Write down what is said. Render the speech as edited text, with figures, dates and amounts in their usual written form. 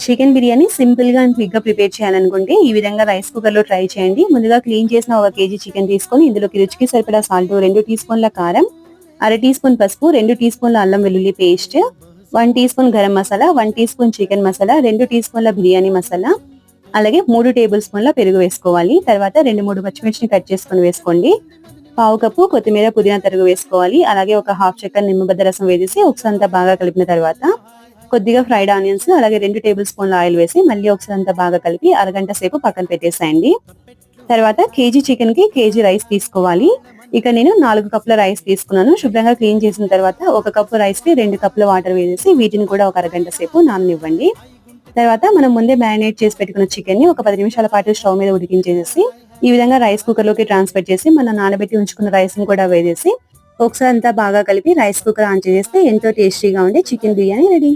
Chicken biryani simple గా and quick గా prepare చేయాలనుకుంటే ఈ విధంగా రైస్ కుక్కర్ లో ట్రై చేయండి. ముందుగా క్లీన్ చేసిన 1 కేజీ చికెన్ తీసుకొని ఇందులోకి రుచికి సరిపడా సాల్ట్, 2 టీ స్పూన్ల కారం, అర టీ స్పూన్ పసుపు, 2 టీ స్పూన్ల అల్లం వెల్లుల్లి paste, 1 tea spoon garam masala, 1 tea spoon chicken masala, 2 tea స్పూన్ల బిర్యానీ మసాలా, అలాగే 3 టేబుల్ స్పూన్ల పెరుగు వేసుకోవాలి. తర్వాత 2-3 పచ్చిమిర్చిని కట్ చేసుకొని వేసుకోండి. పావు కప్పు కొత్తిమీర, పుదీనా తరుగు వేసుకోవాలి. అలాగే ఒక హాఫ్ చెక్క నిమ్మబద్ద రసం వేసి ఒకసారి అంతా బాగా కలిపిన తర్వాత కొద్దిగా ఫ్రైడ్ ఆనియన్స్, అలాగే 2 టేబుల్ స్పూన్ల ఆయిల్ వేసి మళ్ళీ ఒకసారి అంతా బాగా కలిపి అరగంట సేపు పక్కన పెట్టేసేయండి. తర్వాత కేజీ చికెన్ కి కేజీ రైస్ తీసుకోవాలి. ఇక నేను 4 కప్పుల రైస్ తీసుకున్నాను. శుభ్రంగా క్లీన్ చేసిన తర్వాత 1 కప్పు రైస్ కి 2 కప్పుల వాటర్ వేసి వీటిని కూడా ఒక అరగంట సేపు నాననివ్వండి. తర్వాత మనం ముందే మ్యారినేట్ చేసి పెట్టుకున్న చికెన్ ని ఒక 10 నిమిషాల పాటు స్టవ్ మీద ఉడికించేసి ఈ విధంగా రైస్ కుక్కర్ లోకి ట్రాన్స్ఫర్ చేసి మనం నానబెట్టి ఉంచుకున్న రైస్ ని కూడా వేసేసి ఒకసారి అంతా బాగా కలిపి రైస్ కుక్కర్ ఆన్ చేస్తే ఎంతో టేస్టీగా ఉండే చికెన్ బిర్యానీ రెడీ.